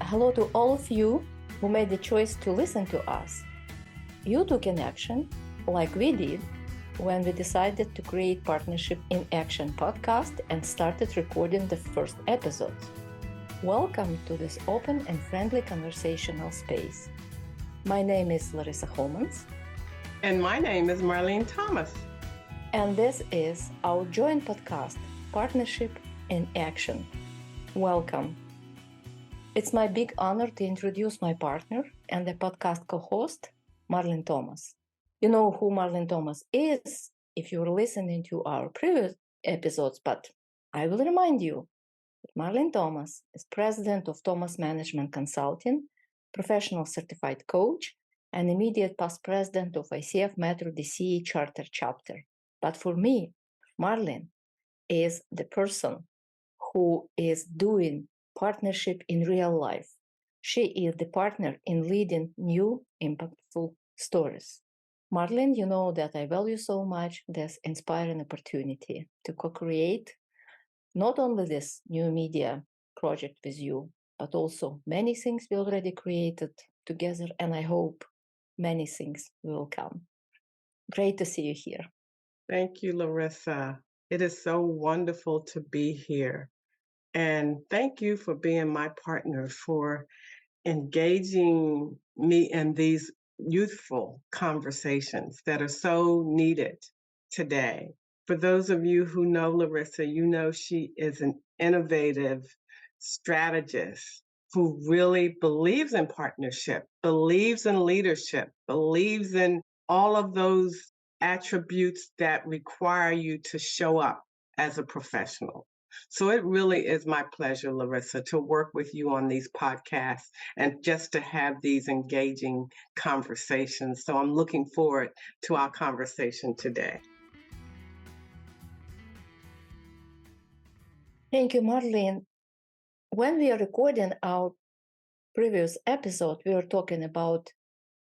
Hello to all of you who made the choice to listen to us. You took an action like we did when we decided to create Partnership in Action podcast and started recording the first episodes. Welcome to this open and friendly conversational space. My name is Larissa Homans. And my name is Marlene Thomas. And this is our joint podcast, Partnership in Action. Welcome. It's my big honor to introduce my partner and the podcast co-host, Marlene Thomas. You know who Marlene Thomas is if you're listening to our previous episodes, but I will remind you that Marlene Thomas is president of Thomas Management Consulting, professional certified coach, and immediate past president of ICF Metro DC Charter Chapter. But for me, Marlene is the person who is doing partnership in real life. She is the partner in leading new impactful stories. Marlene, you know that I value so much this inspiring opportunity to co-create not only this new media project with you, but also many things we already created together, and I hope many things will come. Great to see you here. Thank you, Larissa. It is so wonderful to be here. And thank you for being my partner, for engaging me in these youthful conversations that are so needed today. For those of you who know Larissa, you know she is an innovative strategist who really believes in partnership, believes in leadership, believes in all of those attributes that require you to show up as a professional. So it really is my pleasure, Larissa, to work with you on these podcasts and just to have these engaging conversations. So I'm looking forward to our conversation today. Thank you, Marlene. When we are recording our previous episode, we were talking about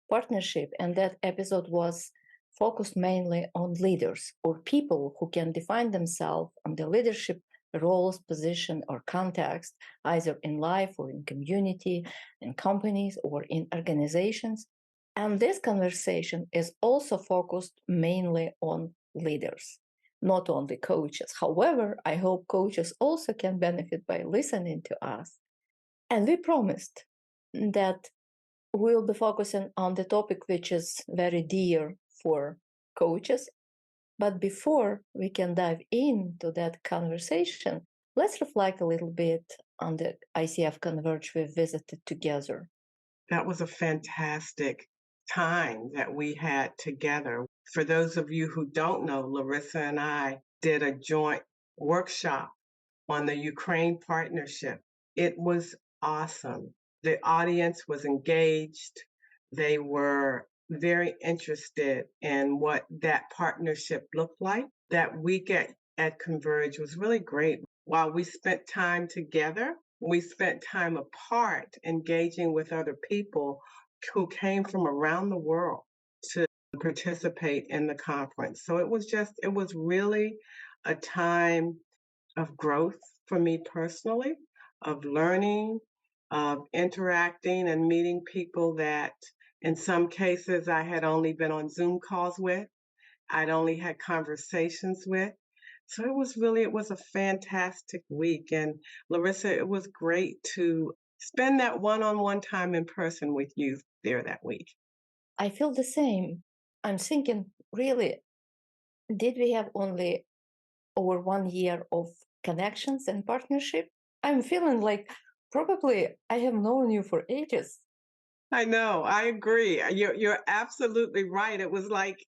partnership, and that episode was focused mainly on leaders or people who can define themselves on the leadership roles, position, or context, either in life or in community, in companies, or in organizations. And this conversation is also focused mainly on leaders, not only coaches. However, I hope coaches also can benefit by listening to us. And we promised that we'll be focusing on the topic which is very dear for coaches. But before we can dive into that conversation, let's reflect a little bit on the ICF Converge we visited together. That was a fantastic time that we had together. For those of you who don't know, Larissa and I did a joint workshop on the Ukraine partnership. It was awesome. The audience was engaged. They were very interested in what that partnership looked like. That week at Converge was really great. While we spent time together, we spent time apart engaging with other people who came from around the world to participate in the conference. So it was really a time of growth for me personally, of learning, of interacting and meeting people that in some cases I had only been on Zoom calls with, I'd only had conversations with. So it was a fantastic week. And Larissa, it was great to spend that one-on-one time in person with you there that week. I feel the same. I'm thinking, really, did we have only over 1 year of connections and partnership? I'm feeling like probably I have known you for ages. I know, I agree. You're absolutely right. It was like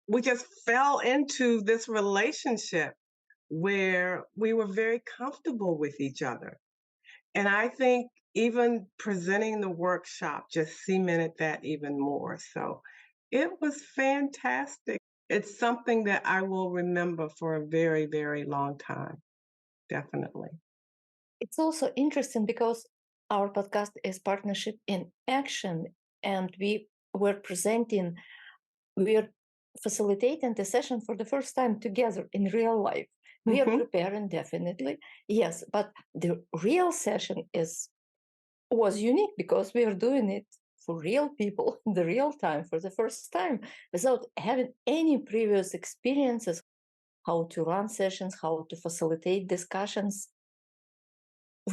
we just fell into this relationship where we were very comfortable with each other. And I think even presenting the workshop just cemented that even more. So it was fantastic. It's something that I will remember for a very, very long time. Definitely. It's also interesting because our podcast is Partnership in Action, and we are facilitating the session for the first time together in real life. We are preparing, definitely, yes, but the real session is was unique because we are doing it for real people in the real time for the first time without having any previous experiences, how to run sessions, how to facilitate discussions.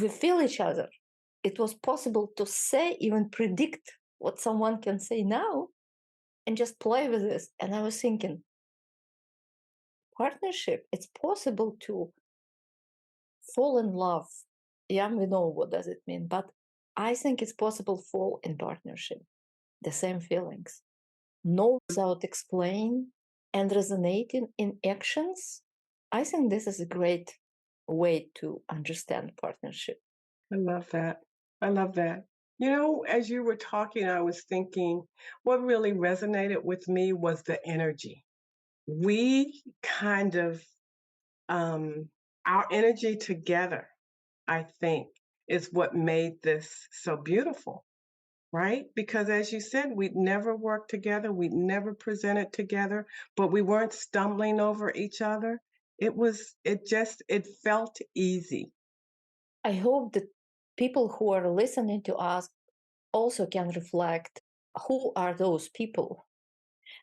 We feel each other. It was possible to say, even predict what someone can say now and just play with this. And I was thinking, partnership, it's possible to fall in love. Yeah, we know what does it mean, but I think it's possible to fall in partnership, the same feelings. Know without explaining and resonating in actions. I think this is a great way to understand partnership. I love that. I love that. You know, as you were talking, I was thinking what really resonated with me was the energy. We kind of, um, our energy together, I think, is what made this so beautiful, right? Because as you said, we'd never worked together, we'd never presented together, but we weren't stumbling over each other. It felt easy. I hope that people who are listening to us also can reflect who are those people.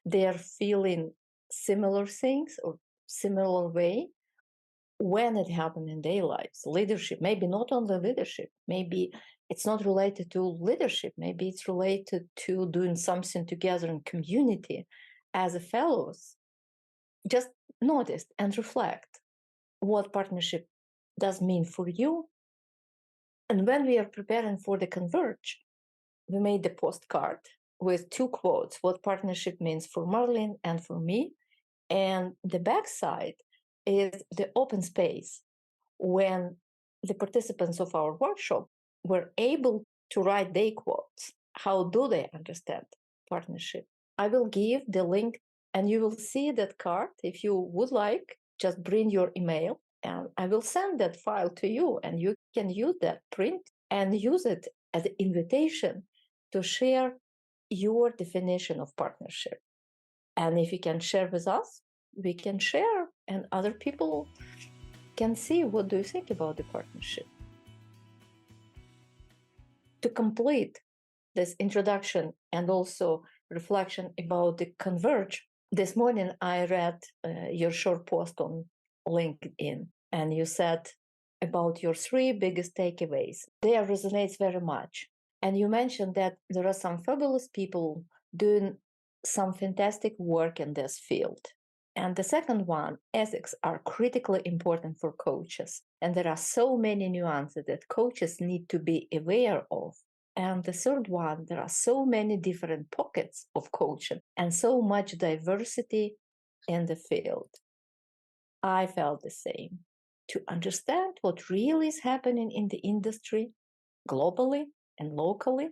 They are feeling similar things or similar way when it happened in their lives. Leadership, maybe not only leadership, maybe it's not related to leadership, maybe it's related to doing something together in community as a fellows. Just notice and reflect what partnership does mean for you. And when we are preparing for the Converge, we made the postcard with 2 quotes, what partnership means for Marlene and for me. And the backside is the open space when the participants of our workshop were able to write their quotes. How do they understand partnership? I will give the link and you will see that card. If you would like, just bring your email and I will send that file to you and you can use that print and use it as an invitation to share your definition of partnership. And if you can share with us, we can share and other people can see what do you think about the partnership. To complete this introduction and also reflection about the Converge, this morning I read your short post on LinkedIn and you said about your 3 biggest takeaways. There resonates very much. And you mentioned that there are some fabulous people doing some fantastic work in this field. And the second one, ethics are critically important for coaches. And there are so many nuances that coaches need to be aware of. And the third one, there are so many different pockets of coaching and so much diversity in the field. I felt the same. To understand what really is happening in the industry, globally and locally,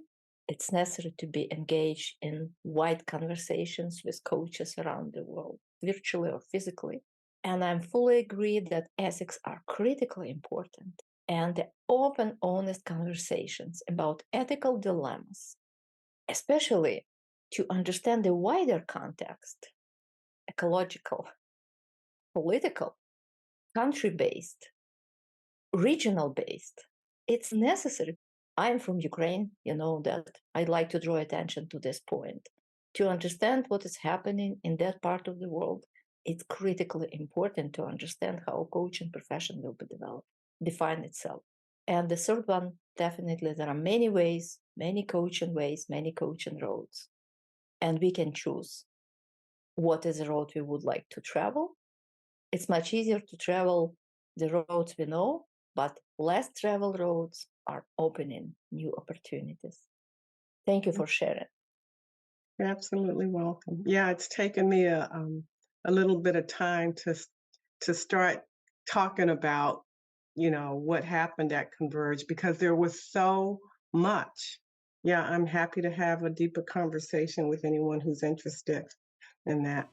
it's necessary to be engaged in wide conversations with coaches around the world, virtually or physically. And I'm fully agree that ethics are critically important. And the open, honest conversations about ethical dilemmas, especially to understand the wider context, ecological, political, country-based, regional-based, it's necessary. I'm from Ukraine, you know that. I'd like to draw attention to this point. To understand what is happening in that part of the world, it's critically important to understand how coaching profession will be developed, define itself. And the third one, definitely there are many ways, many coaching ways, many coaching roads. And we can choose what is the road we would like to travel. It's much easier to travel the roads we know, but less traveled roads are opening new opportunities. Thank you for sharing. You're absolutely welcome. Yeah, it's taken me a little bit of time to start talking about, you know, what happened at Converge because there was so much. Yeah, I'm happy to have a deeper conversation with anyone who's interested in that.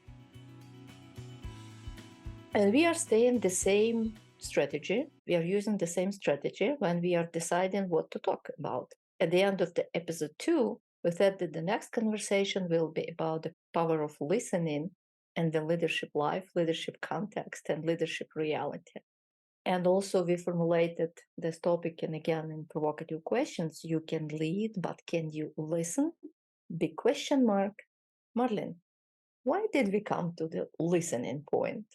And we are staying the same strategy. We are using the same strategy when we are deciding what to talk about. At the end of the episode 2, we said that the next conversation will be about the power of listening and the leadership life, leadership context, and leadership reality. And also we formulated this topic, and again, in provocative questions, you can lead, but can you listen? Big question mark. Marlene, why did we come to the listening point?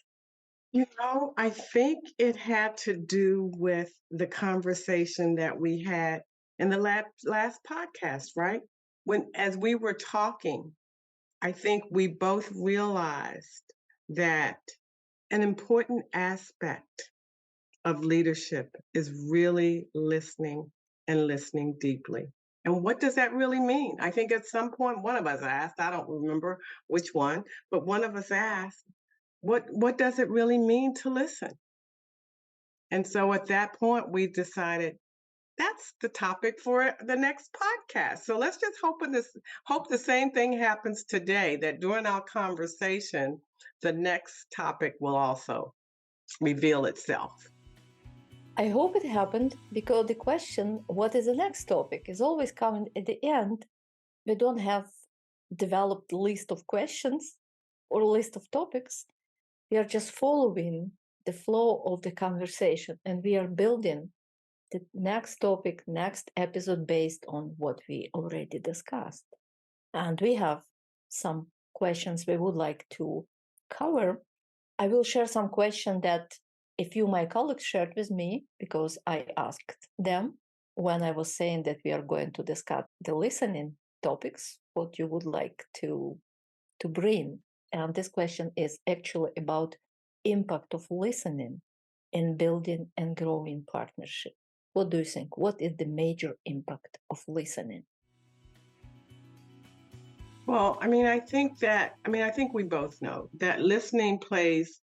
I think it had to do with the conversation that we had in the last podcast, right? As we were talking, I think we both realized that an important aspect of leadership is really listening and listening deeply. And what does that really mean? I think at some point one of us asked, I don't remember which one, but one of us asked, what does it really mean to listen? And so at that point we decided that's the topic for the next podcast. So let's just hope the same thing happens today, that during our conversation, the next topic will also reveal itself. I hope it happened, because the question, what is the next topic, is always coming at the end. We don't have developed list of questions or list of topics. We are just following the flow of the conversation, and we are building the next topic, next episode based on what we already discussed. And we have some questions we would like to cover. I will share some questions that a few my colleagues shared with me, because I asked them when I was saying that we are going to discuss the listening topics, what you would like to bring. And this question is actually about impact of listening in building and growing partnership. What do you think? What is the major impact of listening? Well, I think we both know that listening plays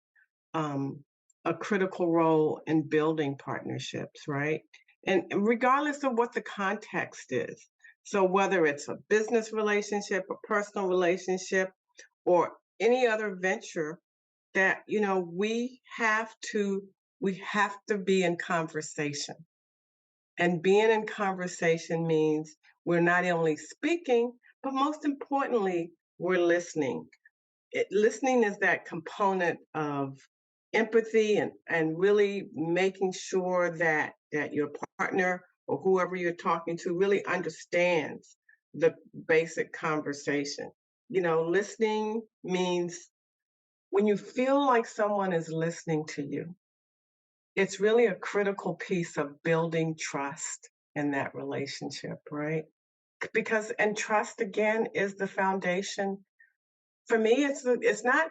a critical role in building partnerships, right? And regardless of what the context is. So whether it's a business relationship, a personal relationship, or any other venture, that we have to be in conversation. And being in conversation means we're not only speaking, but most importantly, we're listening. Listening is that component of empathy and really making sure that your partner or whoever you're talking to really understands the basic conversation. Listening means when you feel like someone is listening to you, it's really a critical piece of building trust in that relationship, right? Because and trust again is the foundation. For me, it's not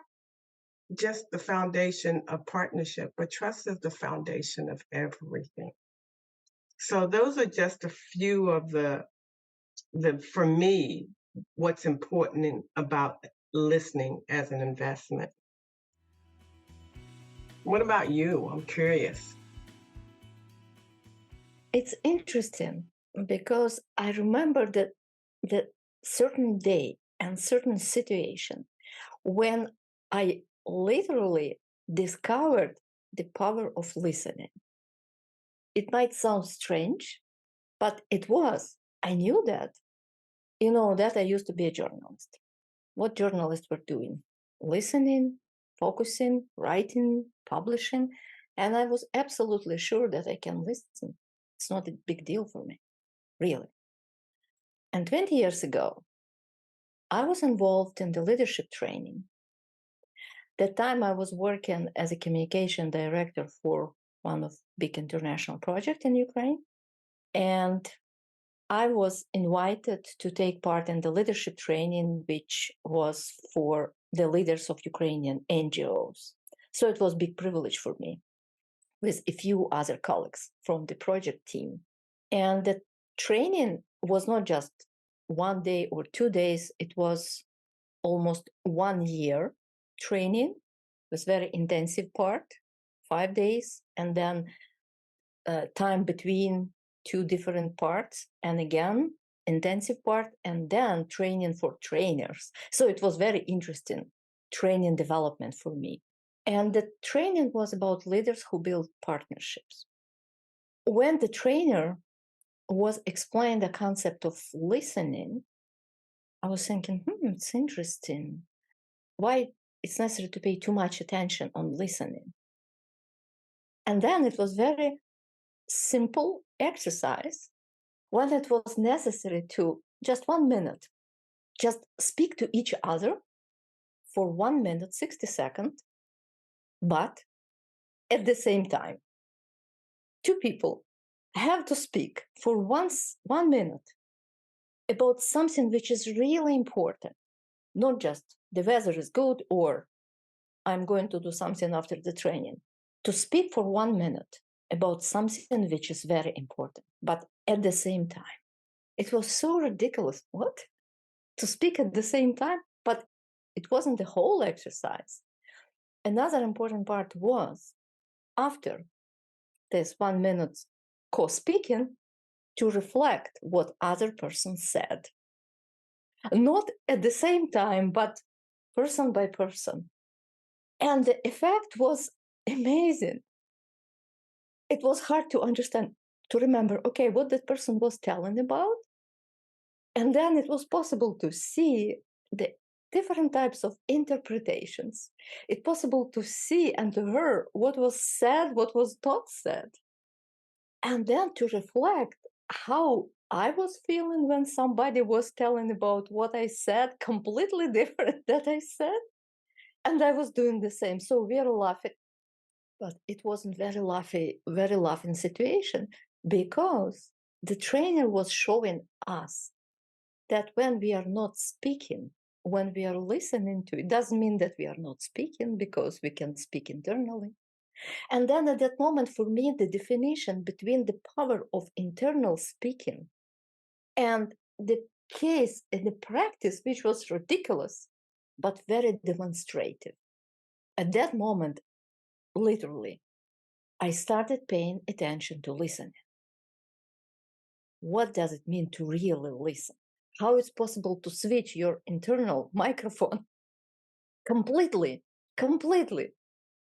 just the foundation of partnership, but trust is the foundation of everything. So those are just a few of the for me, what's important about listening as an investment. What about you? I'm curious. It's interesting because I remember that the certain day and certain situation when I literally discovered the power of listening. It might sound strange, but it was. I knew that. That I used to be a journalist. What journalists were doing? Listening, focusing, writing, publishing. And I was absolutely sure that I can listen. It's not a big deal for me, really. And 20 years ago, I was involved in the leadership training. That time I was working as a communication director for one of big international projects in Ukraine. And I was invited to take part in the leadership training, which was for the leaders of Ukrainian NGOs. So it was a big privilege for me with a few other colleagues from the project team. And the training was not just 1 day or 2 days, it was almost 1 year training with very intensive part, 5 days, and then time between two different parts, and again intensive part, and then training for trainers. So it was very interesting training development for me. And the training was about leaders who build partnerships. When the trainer was explaining the concept of listening, I was thinking, it's interesting. Why it's necessary to pay too much attention on listening? And then it was very simple exercise when it was necessary to just 1 minute, just speak to each other for 1 minute, 60 seconds, but at the same time, two people have to speak for 1 minute about something which is really important, not just the weather is good or I'm going to do something after the training. To speak for 1 minute about something which is very important, but at the same time. It was so ridiculous. What? To speak at the same time? But it wasn't the whole exercise. Another important part was after this 1 minute co-speaking to reflect what other person said. Not at the same time, but person by person. And the effect was amazing. It was hard to understand, to remember, okay, what that person was telling about. And then it was possible to see the different types of interpretations. It's possible to see and to hear what was said, what was not said. And then to reflect how I was feeling when somebody was telling about what I said, completely different that I said. And I was doing the same. So we were laughing. But it wasn't very laughing situation because the trainer was showing us that when we are not speaking, when we are listening to it, doesn't mean that we are not speaking because we can speak internally. And then at that moment, for me, the definition between the power of internal speaking and the case and the practice, which was ridiculous, but very demonstrative. At that moment, literally, I started paying attention to listening. What does it mean to really listen? How it's possible to switch your internal microphone completely,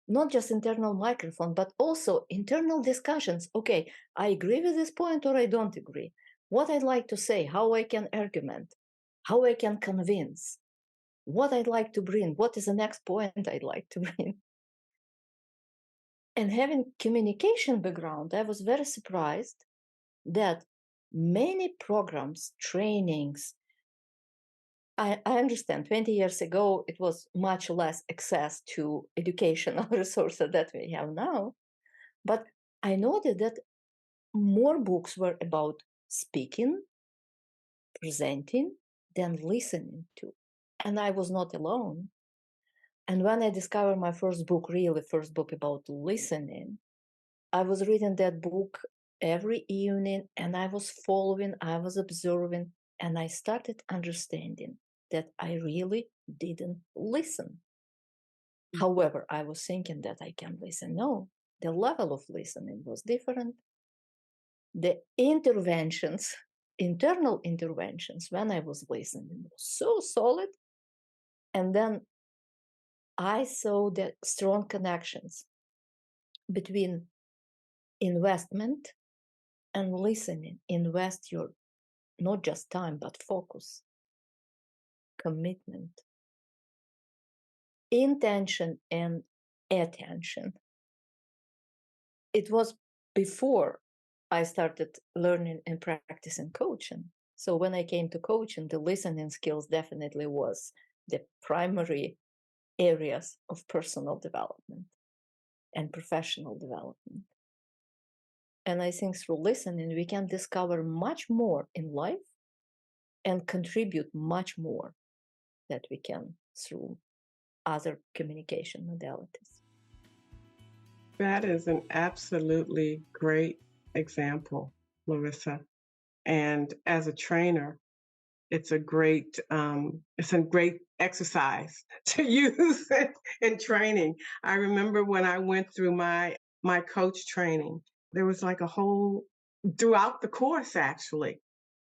not just internal microphone, but also internal discussions. Okay, I agree with this point or I don't agree. What I'd like to say, how I can argument, how I can convince, what I'd like to bring, what is the next point I'd like to bring. And having communication background, I was very surprised that many programs, trainings, I understand 20 years ago, it was much less access to educational resources that we have now. But I noted that more books were about speaking, presenting, than listening to. And I was not alone. And when I discovered my first book, really first book about listening, I was reading that book every evening and I was following, I was observing, and I started understanding that I really didn't listen. However, I was thinking that I can listen. No, the level of listening was different. The interventions, internal interventions, when I was listening, was so solid. And then I saw the strong connections between investment and listening. Invest your not just time, but focus, commitment, intention, and attention. It was before I started learning and practicing coaching. So when I came to coaching, the listening skills definitely was the primary areas of personal development and professional development. And I think through listening, we can discover much more in life and contribute much more that we can through other communication modalities. That is an absolutely great example, Larissa. And as a trainer, it's a great exercise to use in training. I remember when I went through my coach training, there was like a whole throughout the course actually.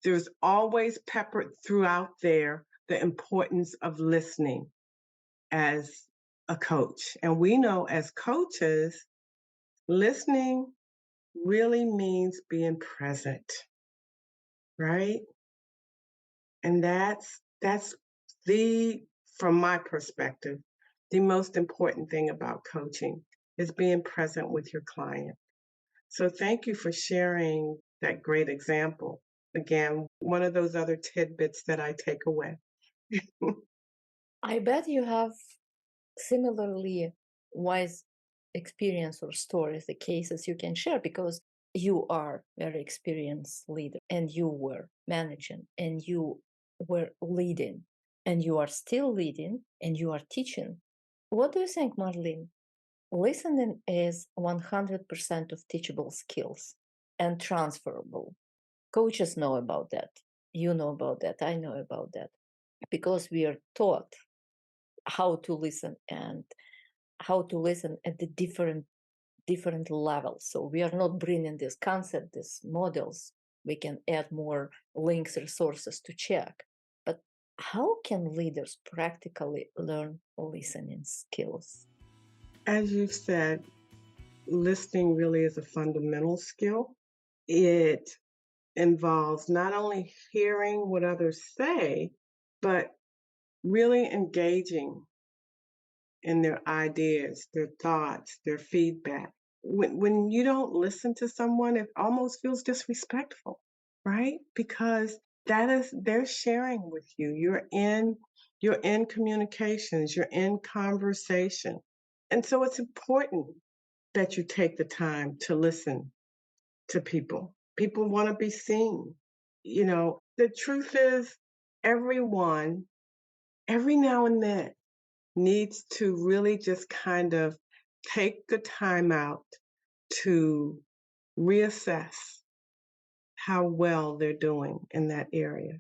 There's always peppered throughout there the importance of listening as a coach. And we know as coaches, listening really means being present, right? And that's the from my perspective, the most important thing about coaching is being present with your client. So thank you for sharing that great example. Again, one of those other tidbits that I take away. I bet you have similarly wise experience or stories, the cases you can share, because you are very experienced leader and you were managing and you were leading and you are still leading and you are teaching. What do you think, Marlene? Listening is 100% of teachable skills and transferable. Coaches know about that. You know about that. I know about that. Because we are taught how to listen and how to listen at the different levels. So we are not bringing this concept, these models. We can add more links, resources to check. But how can leaders practically learn listening skills? As you said, listening really is a fundamental skill. It involves not only hearing what others say, but really engaging in their ideas, their thoughts, their feedback. When you don't listen to someone, it almost feels disrespectful, right? Because that is they're sharing with you. You're in communications, you're in conversation. And so it's important that you take the time to listen to people. People want to be seen. The truth is, everyone, every now and then, needs to really just kind of take the time out to reassess how well they're doing in that area.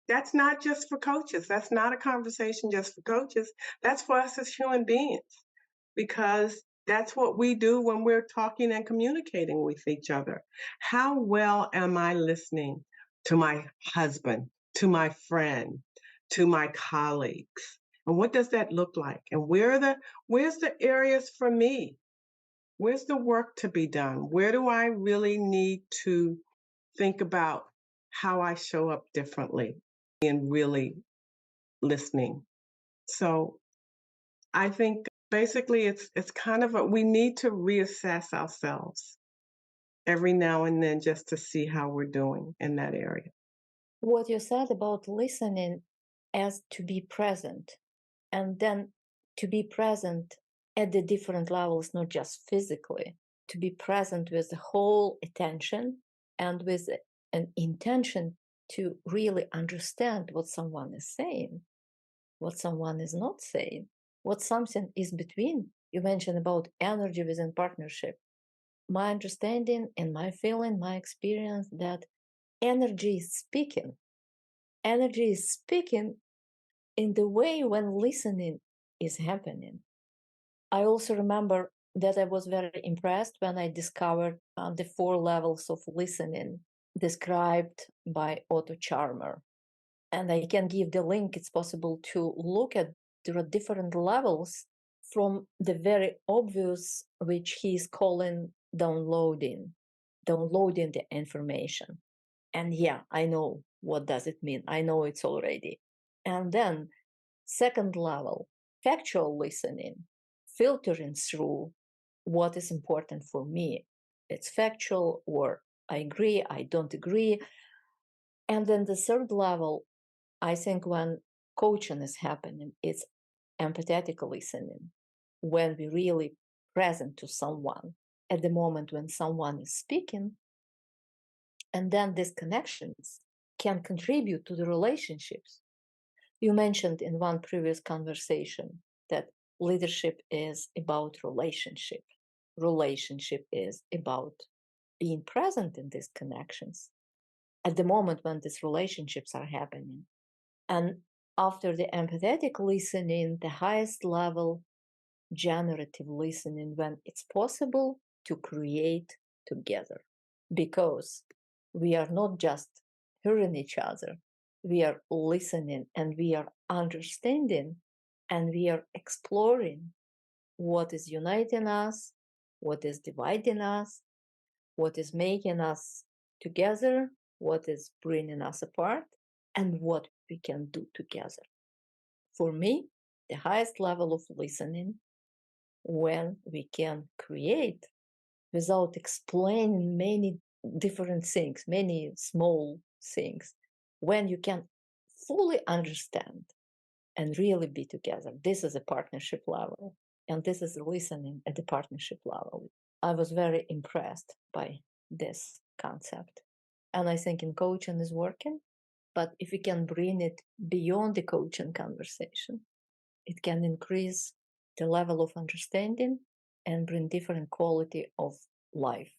That's not just for coaches. That's not a conversation just for coaches. That's for us as human beings, because that's what we do when we're talking and communicating with each other. How well am I listening to my husband, to my friend, to my colleagues? And what does that look like? And where's the areas for me? Where's the work to be done? Where do I really need to think about how I show up differently and really listening? So I think basically it's kind of we need to reassess ourselves every now and then just to see how we're doing in that area. What you said about listening as to be present, and then to be present at the different levels, not just physically, to be present with the whole attention and with an intention to really understand what someone is saying, what someone is not saying, what something is between. You mentioned about energy within partnership. My understanding and my feeling, my experience that energy is speaking. Energy is speaking in the way when listening is happening. I also remember that I was very impressed when I discovered the 4 levels of listening described by Otto Charmer. And I can give the link. It's possible to look at. There are different levels, from the very obvious, which he is calling downloading the information. And yeah, I know what does it mean. I know it's already. And then second level, factual listening, filtering through what is important for me. It's factual, or I agree, I don't agree. And then the third level, I think when coaching is happening, it's empathetic listening, when we really present to someone at the moment when someone is speaking. And then these connections can contribute to the relationships. You mentioned in one previous conversation that leadership is about relationship. Relationship is about being present in these connections at the moment when these relationships are happening. And after the empathetic listening, the highest level, generative listening, when it's possible to create together. Because we are not just hearing each other, we are listening and we are understanding and we are exploring what is uniting us, what is dividing us, what is making us together, what is bringing us apart, and what we can do together. For me, the highest level of listening when we can create without explaining many different things, many small things, when you can fully understand and really be together. This is a partnership level, and this is listening at the partnership level. I was very impressed by this concept. And I think in coaching is working, but if we can bring it beyond the coaching conversation, it can increase the level of understanding and bring different quality of life.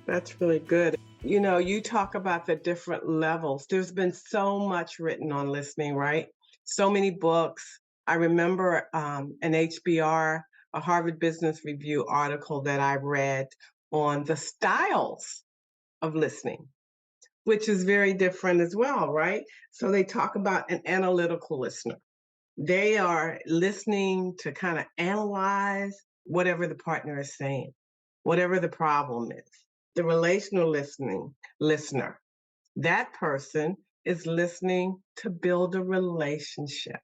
That's really good. You know, you talk about the different levels. There's been so much written on listening, right? So many books. I remember an HBR, a Harvard Business Review article that I read on the styles of listening, which is very different as well, right? So they talk about an analytical listener. They are listening to kind of analyze whatever the partner is saying, whatever the problem is. The relational listener, that person is listening to build a relationship.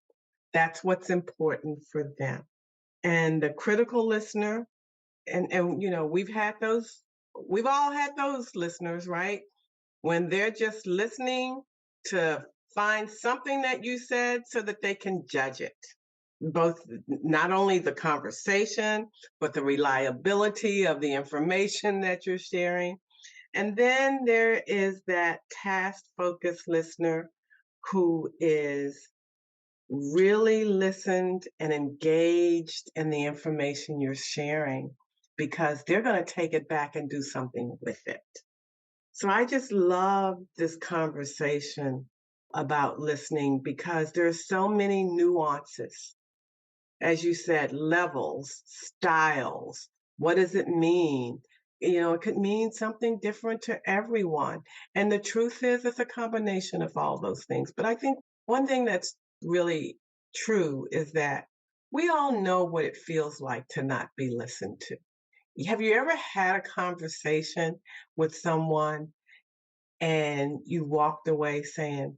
That's what's important for them. And the critical listener, and you know, we've all had those listeners, right? When they're just listening to find something that you said so that they can judge it, both not only the conversation but the reliability of the information that you're sharing. And then there is that task focused listener who is really listened and engaged in the information you're sharing because they're going to take it back and do something with it. So I just love this conversation about listening because there's so many nuances. As you said, levels, styles. What does it mean? You know, it could mean something different to everyone. And the truth is, it's a combination of all those things. But I think one thing that's really true is that we all know what it feels like to not be listened to. Have you ever had a conversation with someone and you walked away saying,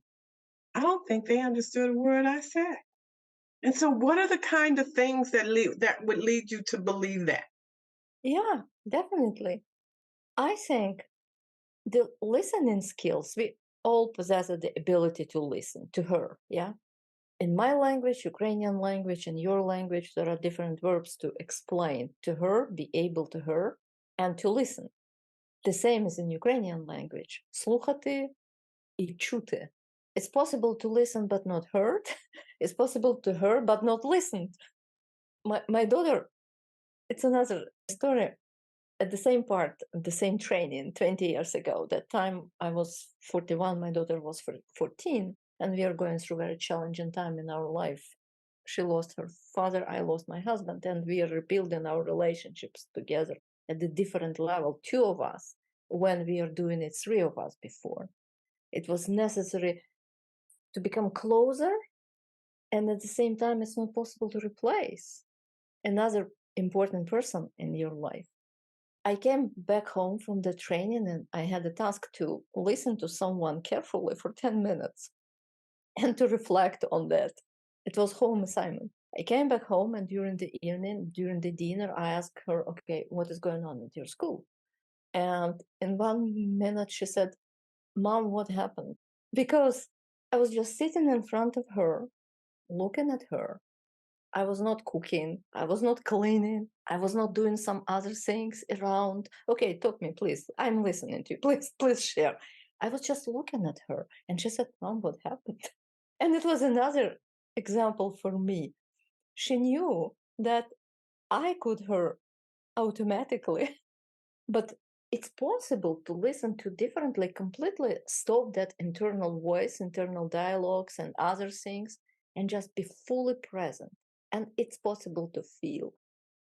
I don't think they understood a word I said? And so what are the kind of things that would lead you to believe that? Yeah, definitely. I think the listening skills, we all possess the ability to listen to her. Yeah. In my language, Ukrainian language, in your language, there are different verbs to explain to her, be able to her, and to listen. The same as in Ukrainian language. Слухати і чути. It's possible to listen but not heard. It's possible to hear but not listened. My daughter, it's another story. At the same part, the same training 20 years ago. That time I was 41, my daughter was 14, and we are going through a very challenging time in our life. She lost her father, I lost my husband, and we are rebuilding our relationships together at a different level, two of us, when we are doing it, three of us before. It was necessary to become closer, and at the same time, it's not possible to replace another important person in your life. I came back home from the training and I had a task to listen to someone carefully for 10 minutes and to reflect on that. It was home assignment. I came back home and during the evening, during the dinner, I asked her, okay, what is going on at your school? And in 1 minute, she said, Mom, what happened? Because I was just sitting in front of her, looking at her. I was not cooking. I was not cleaning. I was not doing some other things around. Okay, talk me, please. I'm listening to you. Please share. I was just looking at her and she said, Mom, what happened? And it was another example for me. She knew that I could hear automatically, but it's possible to listen to differently, completely stop that internal voice, internal dialogues, and other things, and just be fully present. And it's possible to feel.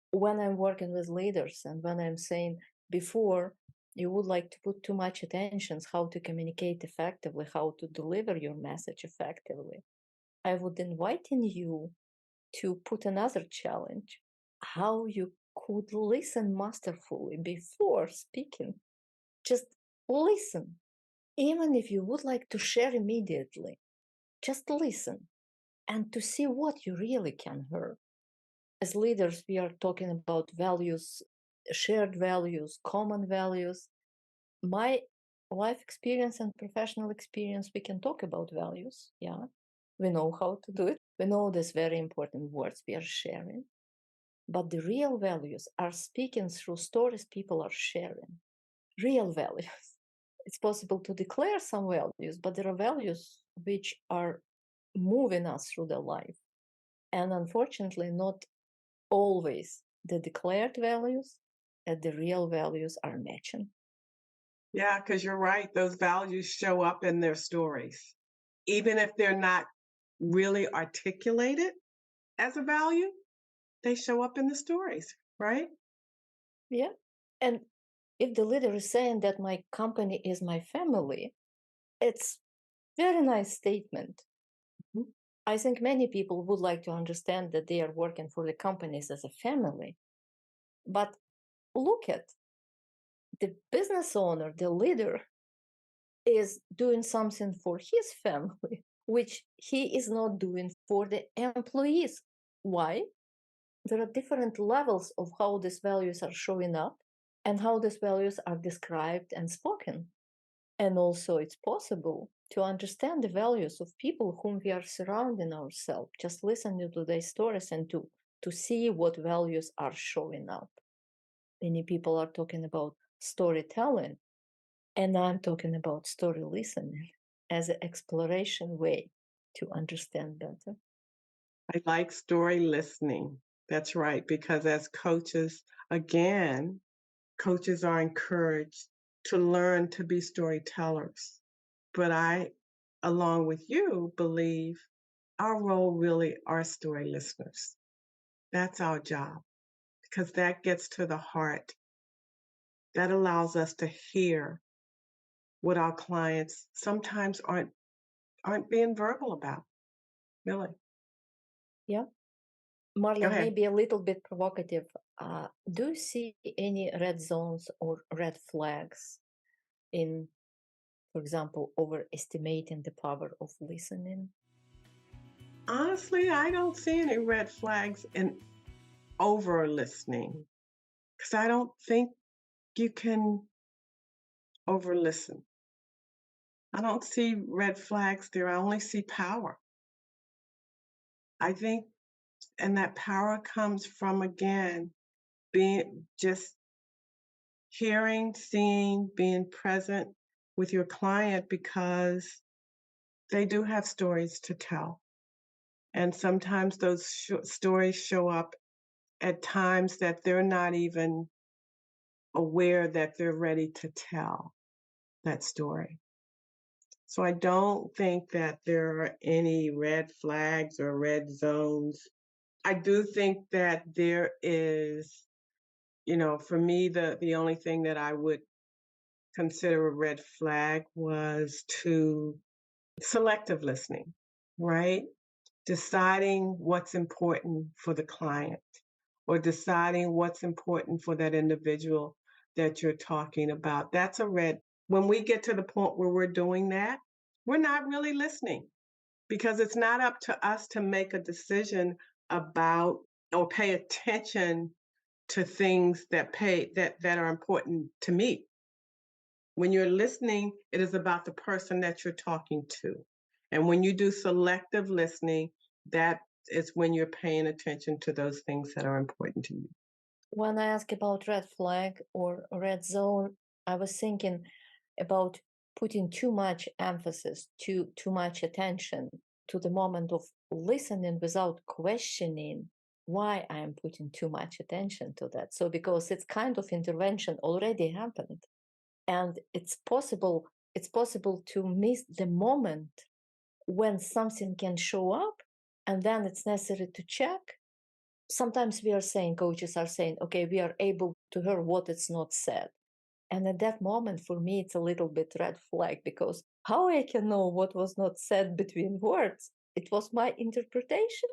When I'm working with leaders and when I'm saying before, you would like to put too much attention how to communicate effectively, how to deliver your message effectively, I would invite in you to put another challenge, how you could listen masterfully before speaking. Just listen. Even if you would like to share immediately, just listen and to see what you really can hear. as leaders, we are talking about values, shared values, common values. My life experience and professional experience, we can talk about values. Yeah. We know how to do it. We know these very important words we are sharing. But the real values are speaking through stories people are sharing. Real values. It's possible to declare some values, but there are values which are moving us through the life. And unfortunately, not always the declared values and the real values are matching. Yeah, because you're right. Those values show up in their stories. Even if they're not really articulated as a value, they show up in the stories, right? Yeah. And if the leader is saying that my company is my family, it's very nice statement. Mhm. I think many people would like to understand that they are working for the companies as a family. But look at the business owner, the leader is doing something for his family, which he is not doing for the employees. Why? There are different levels of how these values are showing up and how these values are described and spoken. And also, it's possible to understand the values of people whom we are surrounding ourselves, just listening to their stories and to see what values are showing up. Many people are talking about storytelling, and I'm talking about story listening as an exploration way to understand better. I like story listening. That's right. Because as coaches, again, coaches are encouraged to learn to be storytellers. But I, along with you, believe our role really are story listeners. That's our job because that gets to the heart. That allows us to hear what our clients sometimes aren't being verbal about. Really. Yeah. Go Marlon, ahead. maybe a little bit provocative. Do you see any red zones or red flags in, for example, overestimating the power of listening? Honestly, I don't see any red flags in over listening because I don't think you can over listen. I don't see red flags there. I only see power. I think, and that power comes from, again, being just hearing, seeing, being present with your client because they do have stories to tell. And sometimes those stories show up at times that they're not even aware that they're ready to tell that story. So I don't think that there are any red flags or red zones. I do think that there is, for me, the only thing that I would consider a red flag was to selective listening, right? Deciding what's important for the client or deciding what's important for that individual that you're talking about. That's a red. When we get to the point where we're doing that, we're not really listening because it's not up to us to make a decision about or pay attention to things that are important to me. When you're listening, it is about the person that you're talking to. And when you do selective listening, that is when you're paying attention to those things that are important to you. When I ask about red flag or red zone, I was thinking about putting too much emphasis, too much attention to the moment of listening without questioning why I am putting too much attention to that. So because it's kind of intervention already happened. And it's possible to miss the moment when something can show up, and then it's necessary to check. Sometimes we are saying, coaches are saying, okay, we are able to hear what is not said. And at that moment, for me, it's a little bit red flag, because how I can know what was not said between words? It was my interpretation,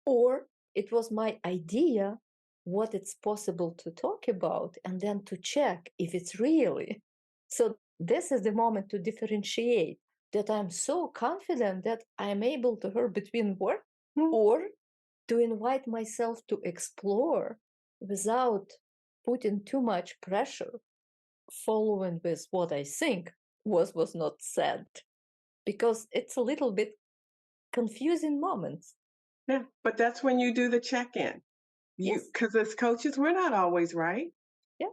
or it was my idea what it's possible to talk about, and then to check if it's really. So this is the moment to differentiate that I'm so confident that I'm able to hear between words, Hmm. or to invite myself to explore without putting too much pressure, following with what I think was not said, because it's a little bit confusing moments. Yeah, but that's when you do the check-in. Yes. Because as coaches, we're not always right. Yeah.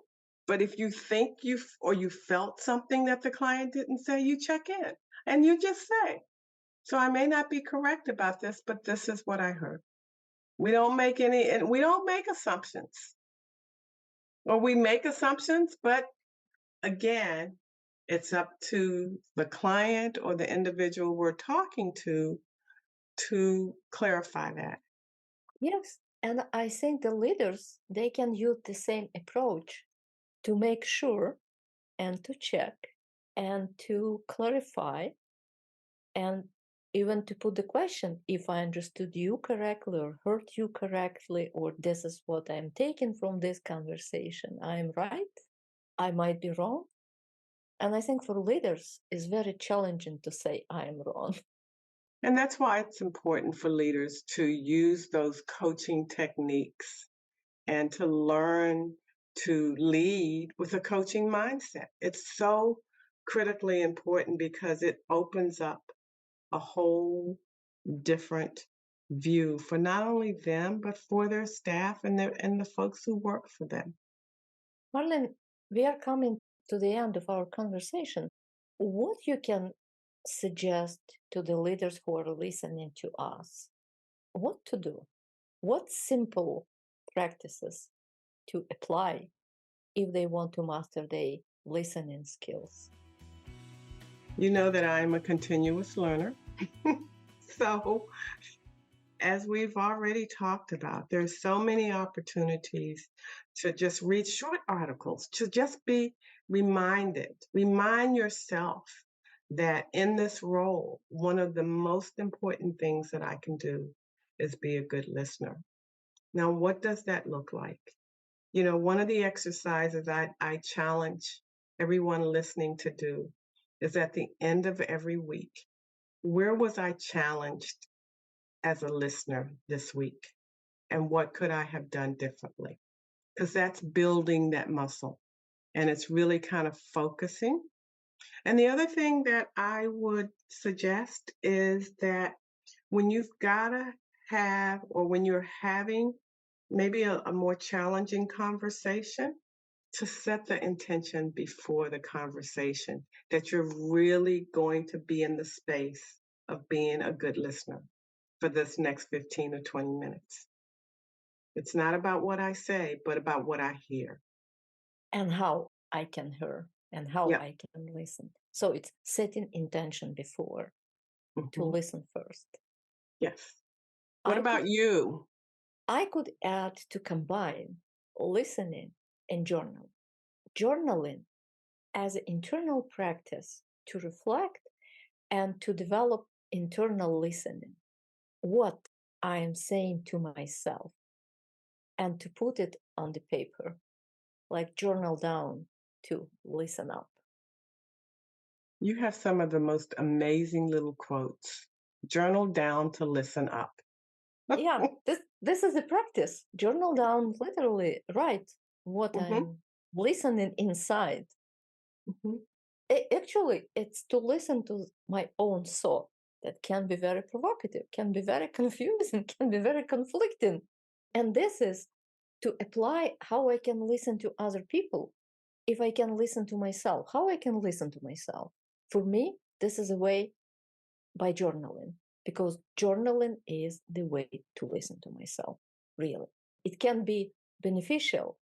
But if you think you felt something that the client didn't say, you check in and you just say, so I may not be correct about this, but this is what I heard. We don't make assumptions. Or we make assumptions, but again, it's up to the client or the individual we're talking to clarify that. Yes. And I think the leaders, they can use the same approach to make sure and to check and to clarify and even to put the question if I understood you correctly or heard you correctly, or this is what I'm taking from this conversation. I'm right, I might be wrong. And I think for leaders, it's very challenging to say I'm wrong. And that's why it's important for leaders to use those coaching techniques and to learn to lead with a coaching mindset. It's so critically important because it opens up a whole different view for not only them, but for their staff and the folks who work for them. Marlene, we are coming to the end of our conversation. What you can suggest to the leaders who are listening to us? What to do? What simple practices to apply if they want to master their listening skills? You know that I'm a continuous learner. So, as we've already talked about, there's so many opportunities to just read short articles, to just be reminded. Remind yourself that in this role, one of the most important things that I can do is be a good listener. Now, what does that look like? You know, one of the exercises I challenge everyone listening to do is at the end of every week, where was I challenged as a listener this week? And what could I have done differently? Because that's building that muscle and it's really kind of focusing. And the other thing that I would suggest is that when you've got to have, or when you're having maybe a more challenging conversation, to set the intention before the conversation that you're really going to be in the space of being a good listener for this next 15 or 20 minutes. It's not about what I say, but about what I hear. And how I can hear and how Yep. I can listen. So it's setting intention before to Mhm. listen first. Yes. What I about could you? I could add to combine listening and journal. Journaling as an internal practice to reflect and to develop internal listening. What I am saying to myself and to put it on the paper, like journal down to listen up. You have some of the most amazing little quotes. Journal down to listen up. Yeah, this is a practice. Journal down, literally write what Mhm, I'm listening inside. mhm. Actually, it's to listen to my own thought that can be very provocative, can be very confusing, can be very conflicting. And this is to apply how I can listen to other people. If I can listen to myself, how I can listen to myself. For me, this is a way by journaling, because journaling is the way to listen to myself, really. It can be beneficial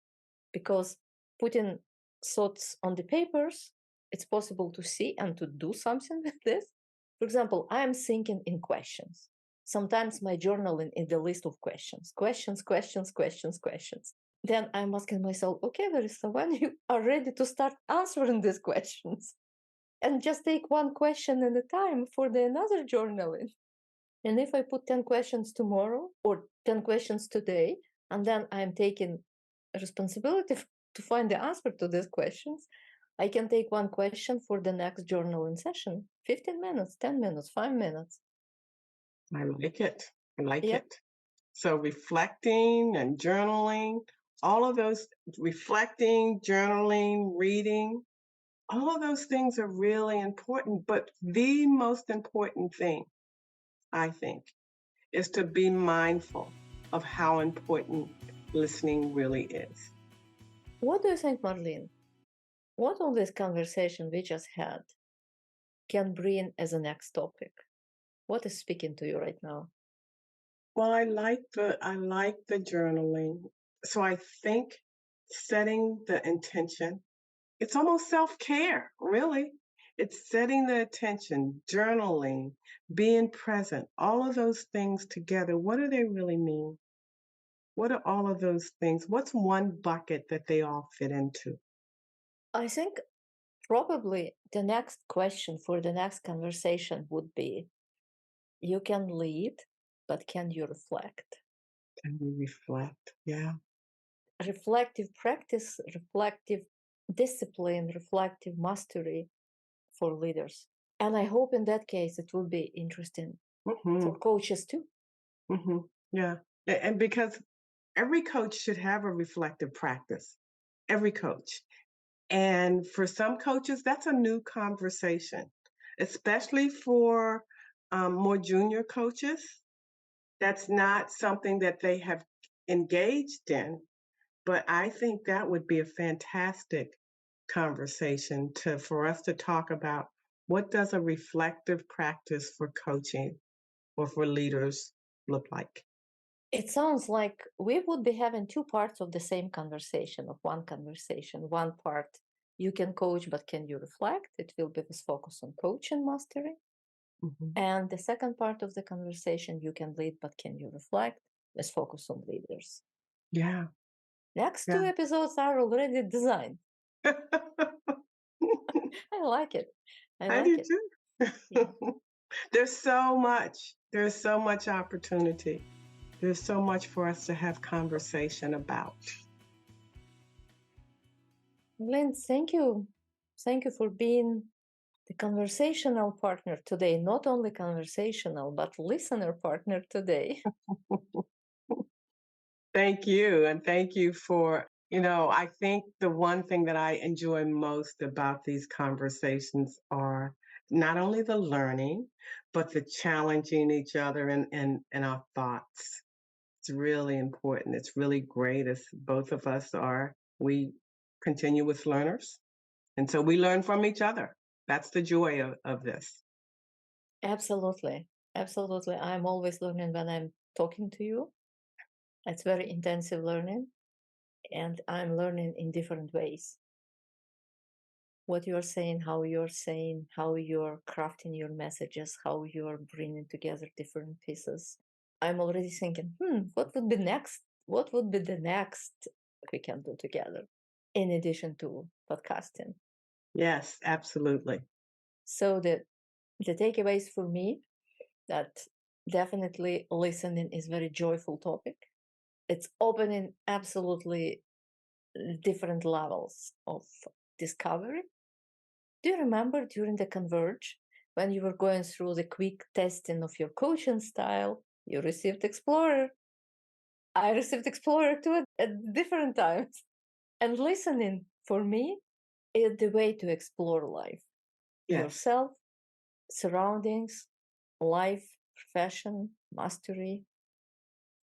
because putting thoughts on the papers, it's possible to see and to do something with this. For example, I'm thinking in questions. Sometimes my journaling is the list of questions, questions, questions, questions, questions. Then I'm asking myself, okay, Larissa, when you are ready to start answering these questions, and just take one question at a time for the another journaling. And if I put 10 questions tomorrow or 10 questions today, and then I'm taking responsibility to find the answer to these questions, I can take one question for the next journaling session, 15 minutes, 10 minutes, 5 minutes. I like it. I like Yeah. it. So reflecting and journaling, all of those reflecting, journaling, reading, all of those things are really important. But the most important thing, I think, is to be mindful of how important listening really is. What do you think, Marlene? What all this conversation we just had can bring as a next topic? What is speaking to you right now? Well, I like the journaling. So I think setting the intention, it's almost self-care, really. It's setting the attention, journaling, being present, all of those things together. What do they really mean? What are all of those things? What's one bucket that they all fit into? I think probably the next question for the next conversation would be, you can lead, but can you reflect? Can we reflect? Yeah. Reflective practice, reflective discipline, reflective mastery for leaders. And I hope in that case it will be interesting hmm for coaches too. hmm Yeah. And because every coach should have a reflective practice, every coach. And for some coaches, that's a new conversation, especially for more junior coaches. That's not something that they have engaged in, but I think that would be a fantastic conversation for us to talk about what does a reflective practice for coaching or for leaders look like. It sounds like we would be having two parts of the same conversation, of one conversation. One part, you can coach, but can you reflect? It will be with focus on coach and mastery. Mhm. And the second part of the conversation, you can lead, but can you reflect? Let's focus on leaders. Yeah, Next two yeah. episodes are already designed. I like it. I I like do it. too. Yeah. There's so much opportunity. There's so much for us to have conversation about. Lynn, thank you. Thank you for being the conversational partner today. Not only conversational, but listener partner today. Thank you. And thank you for, I think the one thing that I enjoy most about these conversations are not only the learning, but the challenging each other and our thoughts. It's really important. It's really great as both of us are. We continuous learners. And so we learn from each other. That's the joy of this. Absolutely. Absolutely. I'm always learning when I'm talking to you. It's very intensive learning, and I'm learning in different ways. What you're saying, how you're crafting your messages, how you're bringing together different pieces. I'm already thinking, what would be next? What would be the next we can do together in addition to podcasting? Yes, absolutely. So the takeaways for me, that definitely listening is very joyful topic. It's opening absolutely different levels of discovery. Do you remember during the Converge, when you were going through the quick testing of your coaching style, you received Explorer? I received Explorer too at different times. And listening, for me, is the way to explore life, Yes. yourself, surroundings, life, profession, mastery,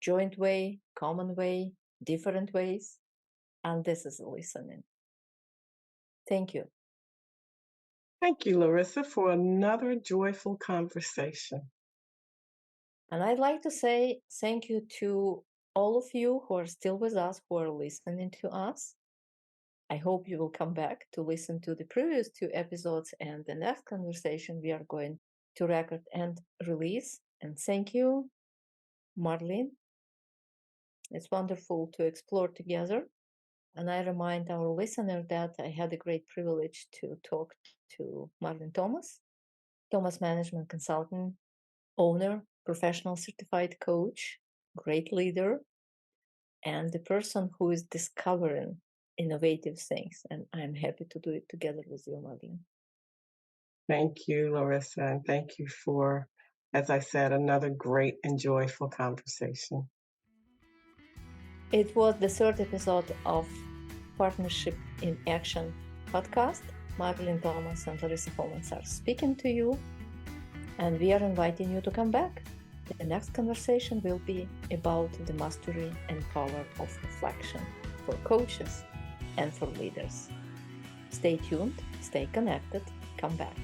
joint way, common way, different ways. And this is listening. Thank you. Thank you, Larissa, for another joyful conversation. And I'd like to say thank you to all of you who are still with us, who are listening to us. I hope you will come back to listen to the previous two episodes and the next conversation we are going to record and release. And thank you, Marlene. It's wonderful to explore together. And I remind our listener that I had a great privilege to talk to Marlene Thomas Management Consultant, owner, professional certified coach, great leader, and the person who is discovering innovative things. And I'm happy to do it together with you, Marlene. Thank you, Larissa, and thank you for, as I said, another great and joyful conversation. It was the third episode of Partnership in Action podcast. Marilyn Thomas and Larissa Holmans are speaking to you, and we are inviting you to come back. The next conversation will be about the mastery and power of reflection for coaches and for leaders. Stay tuned, stay connected, come back.